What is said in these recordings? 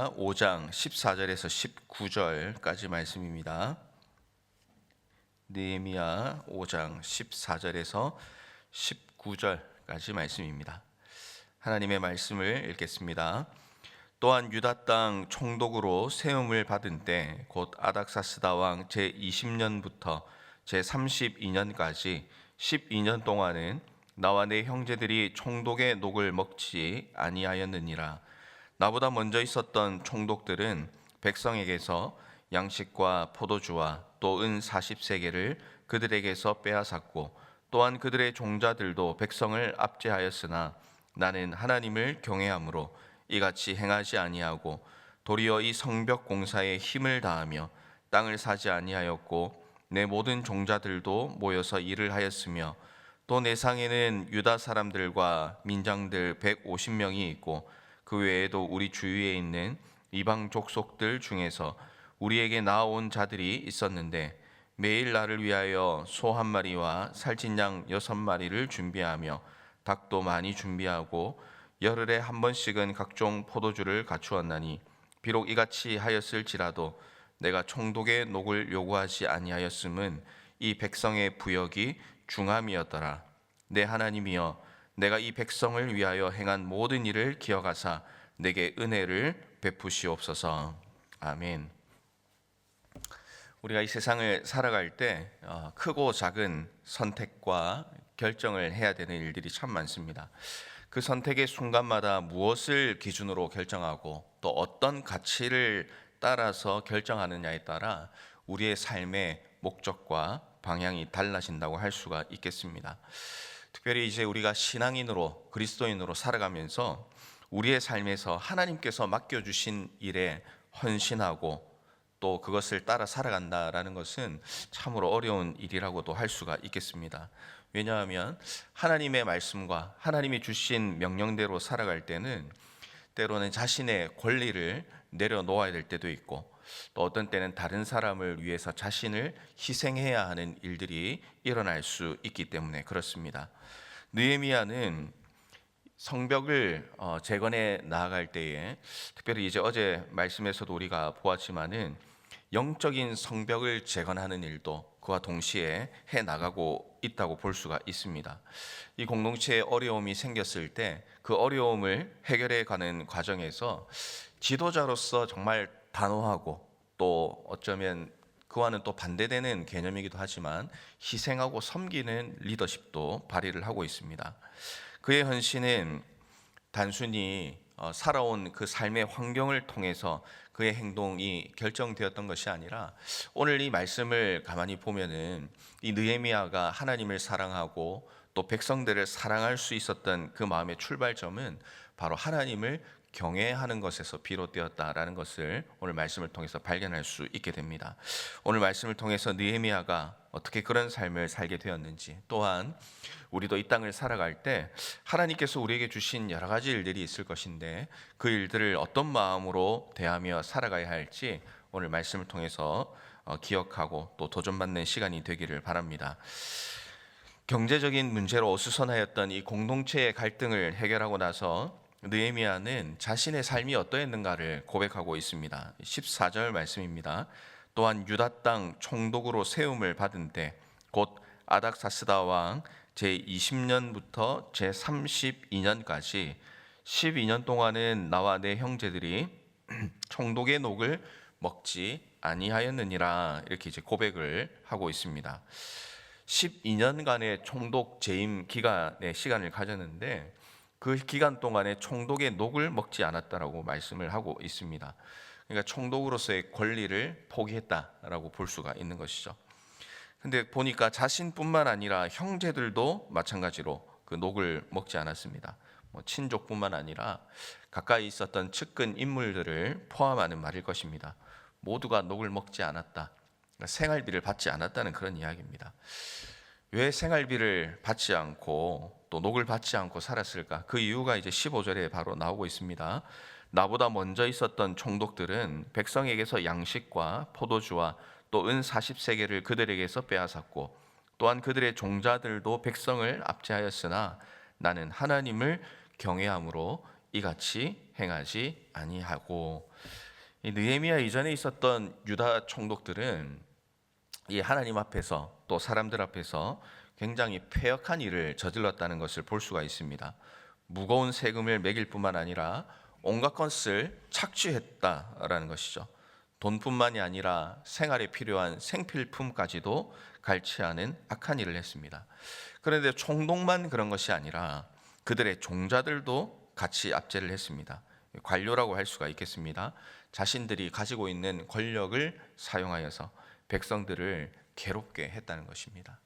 느헤미야 5장 14절에서 19절까지 말씀입니다. 느헤미야 5장 14절에서 19절까지 말씀입니다. 하나님의 말씀을 읽겠습니다. 또한 유다 땅 총독으로 세움을 받은 때 곧 아닥사스다 왕 제20년부터 제32년까지 12년 동안은 나와 내 형제들이 총독의 녹을 먹지 아니하였느니라. 나보다 먼저 있었던 총독들은 백성에게서 양식과 포도주와 또 은 40세겔을 그들에게서 빼앗았고 또한 그들의 종자들도 백성을 압제하였으나 나는 하나님을 경외함으로 이같이 행하지 아니하고 도리어 이 성벽 공사에 힘을 다하며 땅을 사지 아니하였고 내 모든 종자들도 모여서 일을 하였으며 또 내 상에는 유다 사람들과 민장들 150명이 있고 그 외에도 우리 주위에 있는 이방 족속들 중에서 우리에게 나아온 자들이 있었는데 매일 나를 위하여 소 한 마리와 살찐 양 6마리를 준비하며 닭도 많이 준비하고 열흘에 한 번씩은 각종 포도주를 갖추었나니 비록 이같이 하였을지라도 내가 총독의 녹을 요구하지 아니하였음은 이 백성의 부역이 중함이었더라. 내 하나님이여, 내가 이 백성을 위하여 행한 모든 일을 기억하사 내게 은혜를 베푸시옵소서. 아멘. 우리가 이 세상을 살아갈 때 크고 작은 선택과 결정을 해야 되는 일들이 참 많습니다. 그 선택의 순간마다 무엇을 기준으로 결정하고 또 어떤 가치를 따라서 결정하느냐에 따라 우리의 삶의 목적과 방향이 달라진다고 할 수가 있겠습니다. 특별히 이제 우리가 신앙인으로 그리스도인으로 살아가면서 우리의 삶에서 하나님께서 맡겨주신 일에 헌신하고 또 그것을 따라 살아간다라는 것은 참으로 어려운 일이라고도 할 수가 있겠습니다. 왜냐하면 하나님의 말씀과 하나님이 주신 명령대로 살아갈 때는 때로는 자신의 권리를 내려놓아야 될 때도 있고 또 어떤 때는 다른 사람을 위해서 자신을 희생해야 하는 일들이 일어날 수 있기 때문에 그렇습니다. 느헤미야는 성벽을 재건해 나아갈 때에 특별히 이제 어제 말씀에서도 우리가 보았지만은 영적인 성벽을 재건하는 일도 그와 동시에 해 나가고 있다고 볼 수가 있습니다. 이 공동체에 어려움이 생겼을 때 그 어려움을 해결해 가는 과정에서 지도자로서 정말 단호하고 또 어쩌면 그와는 또 반대되는 개념이기도 하지만 희생하고 섬기는 리더십도 발휘를 하고 있습니다. 그의 헌신은 단순히 살아온 그 삶의 환경을 통해서 그의 행동이 결정되었던 것이 아니라 오늘 이 말씀을 가만히 보면은 이 느헤미야가 하나님을 사랑하고 또 백성들을 사랑할 수 있었던 그 마음의 출발점은 바로 하나님을 경외하는 것에서 비롯되었다라는 것을 오늘 말씀을 통해서 발견할 수 있게 됩니다. 오늘 말씀을 통해서 느헤미야가 어떻게 그런 삶을 살게 되었는지, 또한 우리도 이 땅을 살아갈 때 하나님께서 우리에게 주신 여러 가지 일들이 있을 것인데 그 일들을 어떤 마음으로 대하며 살아가야 할지 오늘 말씀을 통해서 기억하고 또 도전받는 시간이 되기를 바랍니다. 경제적인 문제로 어수선하였던 이 공동체의 갈등을 해결하고 나서 느헤미야는 자신의 삶이 어떠했는가를 고백하고 있습니다. 14절 말씀입니다. 또한 유다 땅 총독으로 세움을 받은 때 곧 아닥사스다 왕 제20년부터 제32년까지 12년 동안은 나와 내 형제들이 총독의 녹을 먹지 아니하였느니라, 이렇게 이제 고백을 하고 있습니다. 12년간의 총독 재임 기간의 시간을 가졌는데 그 기간 동안에 총독의 녹을 먹지 않았다라고 말씀을 하고 있습니다. 그러니까 총독으로서의 권리를 포기했다라고 볼 수가 있는 것이죠. 근데 보니까 자신뿐만 아니라 형제들도 마찬가지로 그 녹을 먹지 않았습니다. 친족뿐만 아니라 가까이 있었던 측근 인물들을 포함하는 말일 것입니다. 모두가 녹을 먹지 않았다. 그러니까 생활비를 받지 않았다는 그런 이야기입니다. 왜 생활비를 받지 않고 또 녹을 받지 않고 살았을까? 그 이유가 이제 15절에 바로 나오고 있습니다. 나보다 먼저 있었던 총독들은 백성에게서 양식과 포도주와 또 은 40세겔을 그들에게서 빼앗았고 또한 그들의 종자들도 백성을 압제하였으나 나는 하나님을 경외함으로 이같이 행하지 아니하고. 이 느헤미야 이전에 있었던 유다 총독들은 이 하나님 앞에서 또 사람들 앞에서 굉장히 패역한 일을 저질렀다는 것을 볼 수가 있습니다. 무거운 세금을 매길 뿐만 아니라 온갖 것을 착취했다라는 것이죠. 돈뿐만이 아니라 생활에 필요한 생필품까지도 갈취하는 악한 일을 했습니다. 그런데 총독만 그런 것이 아니라 그들의 종자들도 같이 압제를 했습니다. 관료라고 할 수가 있겠습니다. 자신들이 가지고 있는 권력을 사용하여서 백성들을 괴롭게 했다는 것입니다.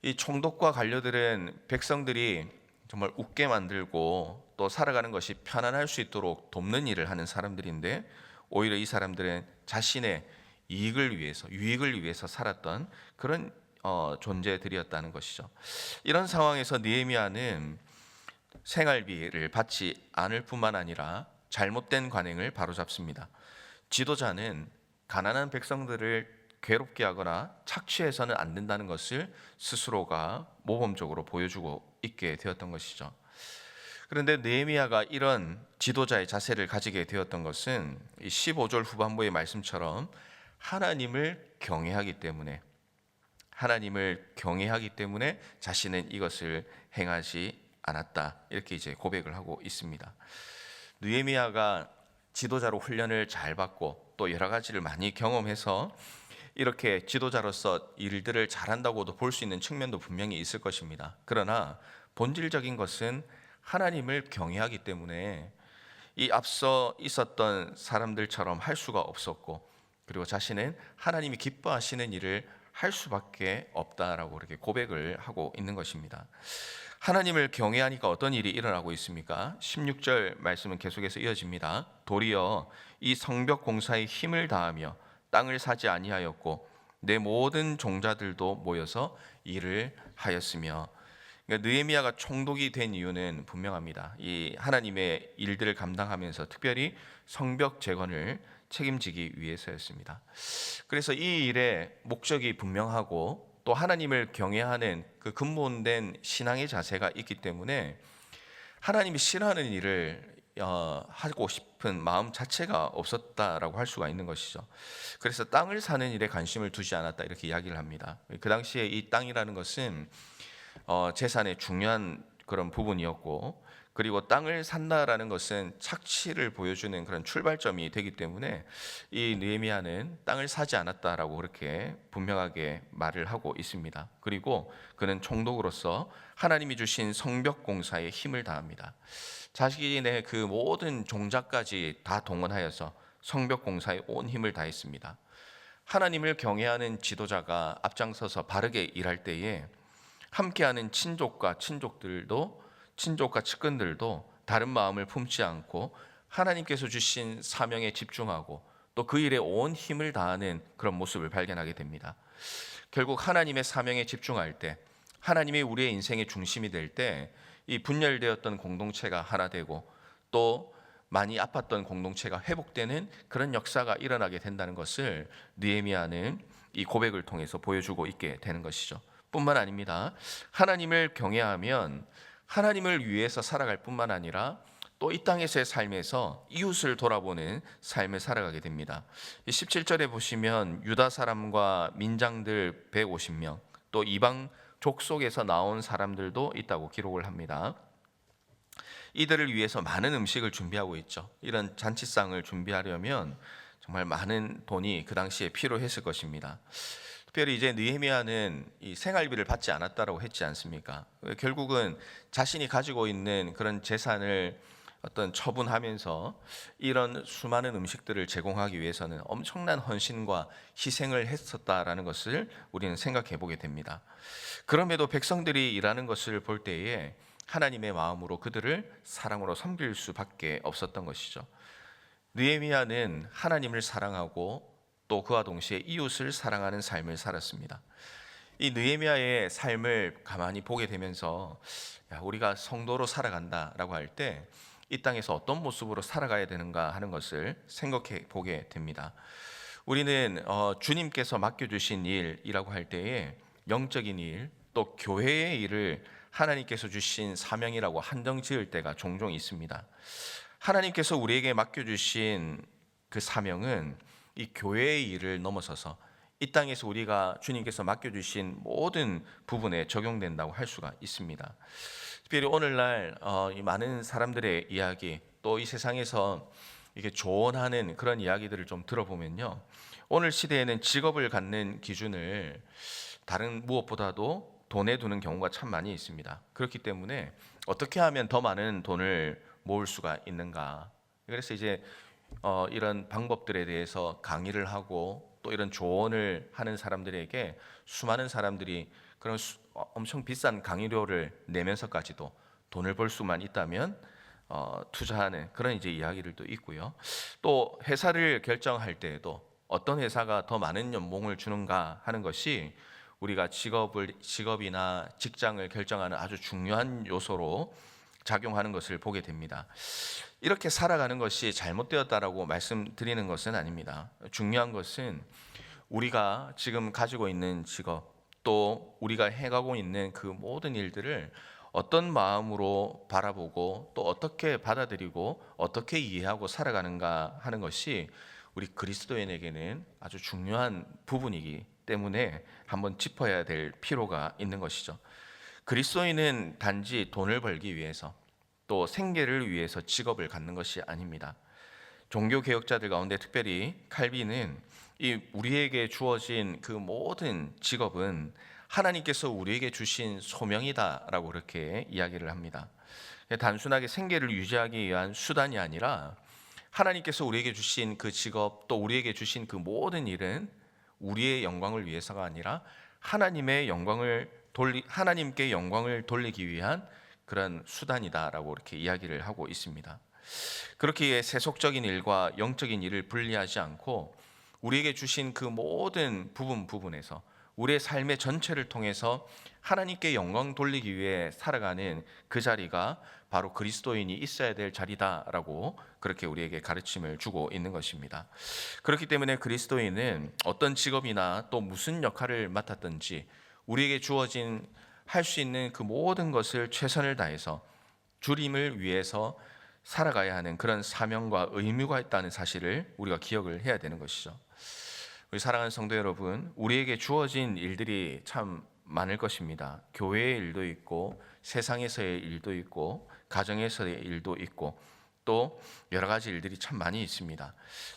이 총독과 관료들은 백성들이 정말 웃게 만들고 또 살아가는 것이 편안할 수 있도록 돕는 일을 하는 사람들인데, 오히려 이 사람들은 자신의 이익을 위해서, 유익을 위해서 살았던 그런 존재들이었다는 것이죠. 이런 상황에서 느헤미야는 생활비를 받지 않을 뿐만 아니라 잘못된 관행을 바로잡습니다. 지도자는 가난한 백성들을 괴롭게 하거나 착취해서는 안 된다는 것을 스스로가 모범적으로 보여주고 있게 되었던 것이죠. 그런데 느헤미야가 이런 지도자의 자세를 가지게 되었던 것은 15절 후반부의 말씀처럼 하나님을 경외하기 때문에 자신은 이것을 행하지 않았다, 이렇게 이제 고백을 하고 있습니다. 느헤미야가 지도자로 훈련을 잘 받고 또 여러 가지를 많이 경험해서 이렇게 지도자로서 일들을 잘한다고도 볼 수 있는 측면도 분명히 있을 것입니다. 그러나 본질적인 것은 하나님을 경외하기 때문에 이 앞서 있었던 사람들처럼 할 수가 없었고, 그리고 자신은 하나님이 기뻐하시는 일을 할 수밖에 없다라고 이렇게 고백을 하고 있는 것입니다. 하나님을 경외하니까 어떤 일이 일어나고 있습니까? 16절 말씀은 계속해서 이어집니다. 도리어 이 성벽 공사에 힘을 다하며 땅을 사지 아니하였고 내 모든 종자들도 모여서 일을 하였으며. 그러니까 느헤미야가 총독이 된 이유는 분명합니다. 이 하나님의 일들을 감당하면서 특별히 성벽 재건을 책임지기 위해서였습니다. 그래서 이 일의 목적이 분명하고 또 하나님을 경외하는 그 근본된 신앙의 자세가 있기 때문에 하나님이 싫어하는 일을 하고 싶은 마음 자체가 없었다라고 할 수가 있는 것이죠. 그래서 땅을 사는 일에 관심을 두지 않았다, 이렇게 이야기를 합니다. 그 당시에 이 땅이라는 것은 재산의 중요한 그런 부분이었고, 그리고 땅을 산다라는 것은 착취를 보여주는 그런 출발점이 되기 때문에 이 느헤미야는 땅을 사지 않았다라고 그렇게 분명하게 말을 하고 있습니다. 그리고 그는 총독으로서 하나님이 주신 성벽 공사에 힘을 다합니다. 자신의 그 모든 종자까지 다 동원하여서 성벽 공사에 온 힘을 다했습니다. 하나님을 경외하는 지도자가 앞장서서 바르게 일할 때에 함께하는 친족과 측근들도 다른 마음을 품지 않고 하나님께서 주신 사명에 집중하고 또 그 일에 온 힘을 다하는 그런 모습을 발견하게 됩니다. 결국 하나님의 사명에 집중할 때, 하나님이 우리의 인생의 중심이 될 때 이 분열되었던 공동체가 하나 되고 또 많이 아팠던 공동체가 회복되는 그런 역사가 일어나게 된다는 것을 느헤미야는 이 고백을 통해서 보여주고 있게 되는 것이죠. 뿐만 아닙니다. 하나님을 경외하면 하나님을 위해서 살아갈 뿐만 아니라 또 이 땅에서의 삶에서 이웃을 돌아보는 삶을 살아가게 됩니다. 17절에 보시면 유다 사람과 민장들 150명, 또 이방 족속에서 나온 사람들도 있다고 기록을 합니다. 이들을 위해서 많은 음식을 준비하고 있죠. 이런 잔치상을 준비하려면 정말 많은 돈이 그 당시에 필요했을 것입니다. 특별히 이제 느헤미야는 이 생활비를 받지 않았다라고 했지 않습니까? 결국은 자신이 가지고 있는 그런 재산을 어떤 처분하면서 이런 수많은 음식들을 제공하기 위해서는 엄청난 헌신과 희생을 했었다라는 것을 우리는 생각해 보게 됩니다. 그럼에도 백성들이 일하는 것을 볼 때에 하나님의 마음으로 그들을 사랑으로 섬길 수밖에 없었던 것이죠. 느헤미야는 하나님을 사랑하고 또 그와 동시에 이웃을 사랑하는 삶을 살았습니다. 이 느헤미야의 삶을 가만히 보게 되면서 우리가 성도로 살아간다라고 할 때 이 땅에서 어떤 모습으로 살아가야 되는가 하는 것을 생각해 보게 됩니다. 우리는 주님께서 맡겨주신 일이라고 할 때에 영적인 일, 또 교회의 일을 하나님께서 주신 사명이라고 한정 지을 때가 종종 있습니다. 하나님께서 우리에게 맡겨주신 그 사명은 이 교회의 일을 넘어서서 이 땅에서 우리가 주님께서 맡겨주신 모든 부분에 적용된다고 할 수가 있습니다. 특별히 오늘날 이 많은 사람들의 이야기, 또 이 세상에서 이게 조언하는 그런 이야기들을 좀 들어보면요, 오늘 시대에는 직업을 갖는 기준을 다른 무엇보다도 돈에 두는 경우가 참 많이 있습니다. 그렇기 때문에 어떻게 하면 더 많은 돈을 모을 수가 있는가, 그래서 이제 이런 방법들에 대해서 강의를 하고 또 이런 조언을 하는 사람들에게 수많은 사람들이 그런 엄청 비싼 강의료를 내면서까지도 돈을 벌 수만 있다면 투자하는 그런 이제 이야기를 또 있고요. 또 회사를 결정할 때에도 어떤 회사가 더 많은 연봉을 주는가 하는 것이 우리가 직업이나 직장을 결정하는 아주 중요한 요소로 작용하는 것을 보게 됩니다. 이렇게 살아가는 것이 잘못되었다라고 말씀드리는 것은 아닙니다. 중요한 것은 우리가 지금 가지고 있는 직업, 또 우리가 해가고 있는 그 모든 일들을 어떤 마음으로 바라보고 또 어떻게 받아들이고 어떻게 이해하고 살아가는가 하는 것이 우리 그리스도인에게는 아주 중요한 부분이기 때문에 한번 짚어야 될 필요가 있는 것이죠. 그리스도인은 단지 돈을 벌기 위해서 또 생계를 위해서 직업을 갖는 것이 아닙니다. 종교 개혁자들 가운데 특별히 칼빈은 이 우리에게 주어진 그 모든 직업은 하나님께서 우리에게 주신 소명이다라고 그렇게 이야기를 합니다. 단순하게 생계를 유지하기 위한 수단이 아니라 하나님께서 우리에게 주신 그 직업, 또 우리에게 주신 그 모든 일은 우리의 영광을 위해서가 아니라 하나님께 영광을 돌리기 위한 그런 수단이다라고 이렇게 이야기를 하고 있습니다. 그렇기에 세속적인 일과 영적인 일을 분리하지 않고 우리에게 주신 그 모든 부분에서 우리의 삶의 전체를 통해서 하나님께 영광 돌리기 위해 살아가는 그 자리가 바로 그리스도인이 있어야 될 자리다라고 그렇게 우리에게 가르침을 주고 있는 것입니다. 그렇기 때문에 그리스도인은 어떤 직업이나 또 무슨 역할을 맡았든지 우리에게 주어진 할 수 있는 그 모든 것을 최선을 다해서 주님을 위해서 살아가야 하는 그런 사명과 의무가 있다는 사실을 우리가 기억을 해야 되는 것이죠. 우리 사랑하는 성도 여러분, 우리에게 주어진 일들이 참 많을 것입니다. 교회의 일도 있고 세상에서의 일도 있고 가정에서의 일도 있고 또 여러 가지 일들이 참 많이 있습니다.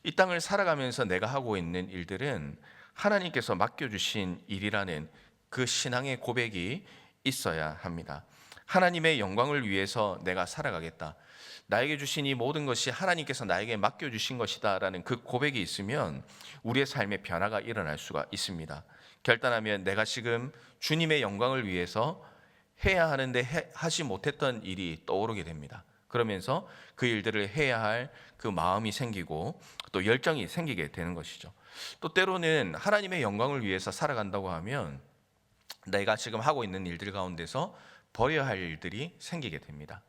이 땅을 살아가면서 내가 하고 있는 일들은 하나님께서 맡겨주신 일이라는 그 신앙의 고백이 있어야 합니다. 하나님의 영광을 위해서 내가 살아가겠다, 나에게 주신 이 모든 것이 하나님께서 나에게 맡겨주신 것이다라는 그 고백이 있으면 우리의 삶의 변화가 일어날 수가 있습니다. 결단하면 내가 지금 주님의 영광을 위해서 해야 하는데 하지 못했던 일이 떠오르게 됩니다. 그러면서 그 일들을 해야 할 그 마음이 생기고 또 열정이 생기게 되는 것이죠. 또 때로는 하나님의 영광을 위해서 살아간다고 하면 내가 지금 하고 있는 일들 가운데서 버려야 할 일들이 생기게 됩니다.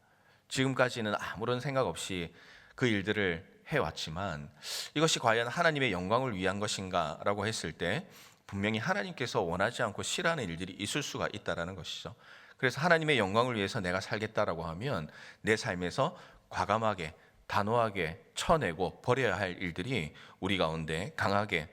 지금까지는 아무런 생각 없이 그 일들을 해왔지만 이것이 과연 하나님의 영광을 위한 것인가 라고 했을 때 분명히 하나님께서 원하지 않고 싫어하는 일들이 있을 수가 있다는 것이죠. 그래서 하나님의 영광을 위해서 내가 살겠다라고 하면 내 삶에서 과감하게 단호하게 쳐내고 버려야 할 일들이 우리 가운데 강하게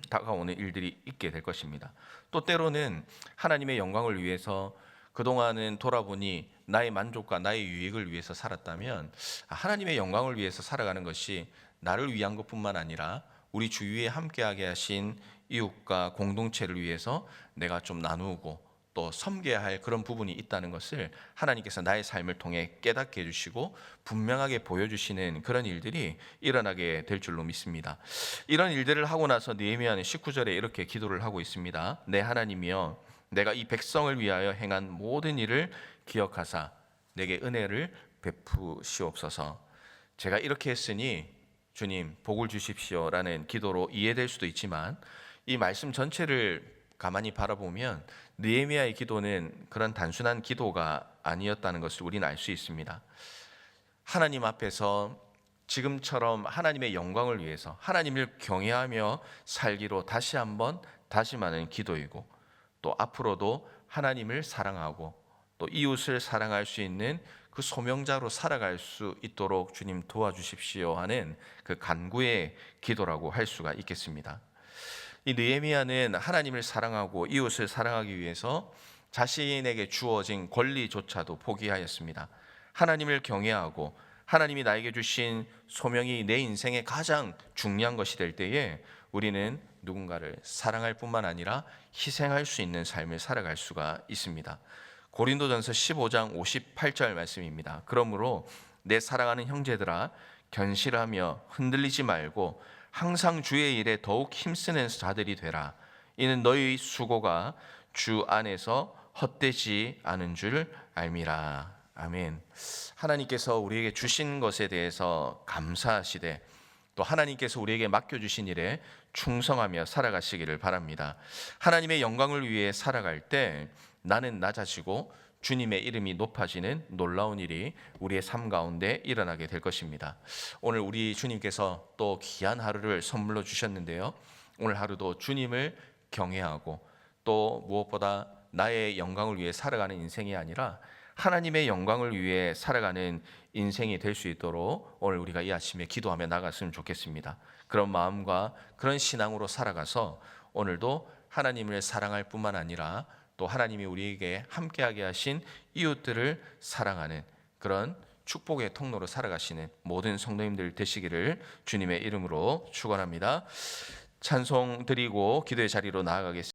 다가오는 일들이 있게 될 것입니다. 또 때로는 하나님의 영광을 위해서 그동안은 돌아보니 나의 만족과 나의 유익을 위해서 살았다면 하나님의 영광을 위해서 살아가는 것이 나를 위한 것뿐만 아니라 우리 주위에 함께하게 하신 이웃과 공동체를 위해서 내가 좀 나누고 또 섬겨야 할 그런 부분이 있다는 것을 하나님께서 나의 삶을 통해 깨닫게 해주시고 분명하게 보여주시는 그런 일들이 일어나게 될 줄로 믿습니다. 이런 일들을 하고 나서 느헤미야는 19절에 이렇게 기도를 하고 있습니다. 내 하나님이여, 내가 이 백성을 위하여 행한 모든 일을 기억하사 내게 은혜를 베푸시옵소서. 제가 이렇게 했으니 주님 복을 주십시오라는 기도로 이해될 수도 있지만 이 말씀 전체를 가만히 바라보면 느헤미야의 기도는 그런 단순한 기도가 아니었다는 것을 우리는 알 수 있습니다. 하나님 앞에서 지금처럼 하나님의 영광을 위해서 하나님을 경외하며 살기로 다시 한번 다짐하는 기도이고 또 앞으로도 하나님을 사랑하고 또 이웃을 사랑할 수 있는 그 소명자로 살아갈 수 있도록 주님 도와주십시오 하는 그 간구의 기도라고 할 수가 있겠습니다. 이 느헤미야는 하나님을 사랑하고 이웃을 사랑하기 위해서 자신에게 주어진 권리조차도 포기하였습니다. 하나님을 경외하고 하나님이 나에게 주신 소명이 내 인생의 가장 중요한 것이 될 때에 우리는 누군가를 사랑할 뿐만 아니라 희생할 수 있는 삶을 살아갈 수가 있습니다. 고린도전서 15장 58절 말씀입니다. 그러므로 내 사랑하는 형제들아, 견실하며 흔들리지 말고 항상 주의 일에 더욱 힘쓰는 자들이 되라. 이는 너희 수고가 주 안에서 헛되지 않은 줄 알미라. 아멘. 하나님께서 우리에게 주신 것에 대해서 감사하시되 또 하나님께서 우리에게 맡겨주신 일에 충성하며 살아가시기를 바랍니다. 하나님의 영광을 위해 살아갈 때 나는 낮아지고 주님의 이름이 높아지는 놀라운 일이 우리의 삶 가운데 일어나게 될 것입니다. 오늘 우리 주님께서 또 귀한 하루를 선물로 주셨는데요. 오늘 하루도 주님을 경외하고 또 무엇보다 나의 영광을 위해 살아가는 인생이 아니라 하나님의 영광을 위해 살아가는 인생이 될 수 있도록 오늘 우리가 이 아침에 기도하며 나갔으면 좋겠습니다. 그런 마음과 그런 신앙으로 살아가서 오늘도 하나님을 사랑할 뿐만 아니라 또 하나님이 우리에게 함께하게 하신 이웃들을 사랑하는 그런 축복의 통로로 살아가시는 모든 성도님들 되시기를 주님의 이름으로 축원합니다. 찬송 드리고 기도의 자리로 나아가겠습니다.